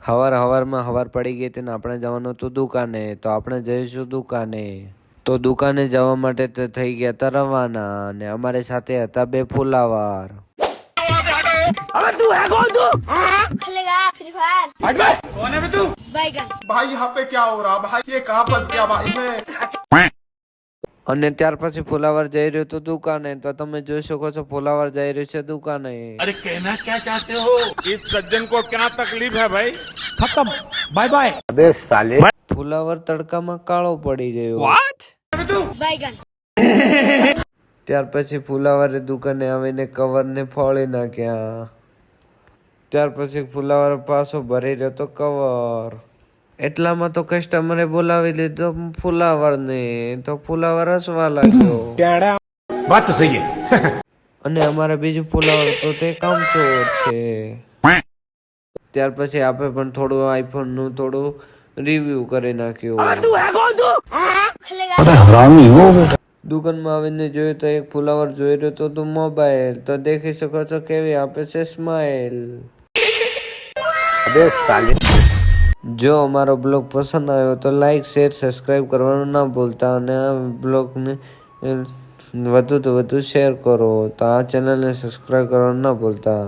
હવાર પડી ગઈ હતી ને આપણે જવાનું હતું દુકાને, તો આપણે જઈશું દુકાને. તો દુકાને જવા માટે તો થઈ ગયા હતા રવાના, અને અમારી સાથે હતા બે ફુલાવર. अबे तू है कौन तू? खेलेगा फ्री फायर। हट बे। कौन है बे तू? बैगन। भाई यहाँ पे क्या हो रहा भाई, ये कहाँ फंस गया भाई मैं। અને ત્યાર પછી ફુલાવર જઈ રહ્યો તો દુકાને, તો તમે જોઈ શકો છો ફુલાવર જઈ રહ્યો છે દુકાને. अरे कहना क्या चाहते हो? इस सज्जन को क्या तकलीफ है भाई। खत्म, बाय बाय। अबे साले ફુલાવર તડકામાં કાળો પડી ગયો. बैगन। ત્યાર પછી ફુલાવરે દુકાને આવીને કવરને ફોડી નાખ્યા. ત્યાર પછી ફુલાવર પાછો ભરી રહ્યો તો કવર. એટલામાં તો કસ્ટમરે બોલાવી લીધો ફુલાવરને, તો ફુલાવર હસવા લાગ્યો. बात तो सही है। અને અમારે બીજું ફુલાવર તો તે કામચોર છે. ત્યાર પછી આપણે પણ થોડું આઈફોન નું થોડું રિવ્યુ કરી નાખ્યું. तू है कौन तू? खेलेगा। हरामी हो बेटा। દુકાનમાં આવીને જોયું તો એક ફુલાવર જોઈ રહ્યો તો તું મોબાઈલ, તો દેખી શકો છો કેવી આપે છે સ્માઈલ. अबे साले જો અમારો બ્લોગ પસંદ આવ્યો તો લાઈક શેર સબસ્ક્રાઈબ કરવાનું ના ભૂલતા, અને આ બ્લોગને વધુ તો વધુ શેર કરો. તો આ ચેનલને સબસ્ક્રાઈબ કરવાનું ના ભૂલતા.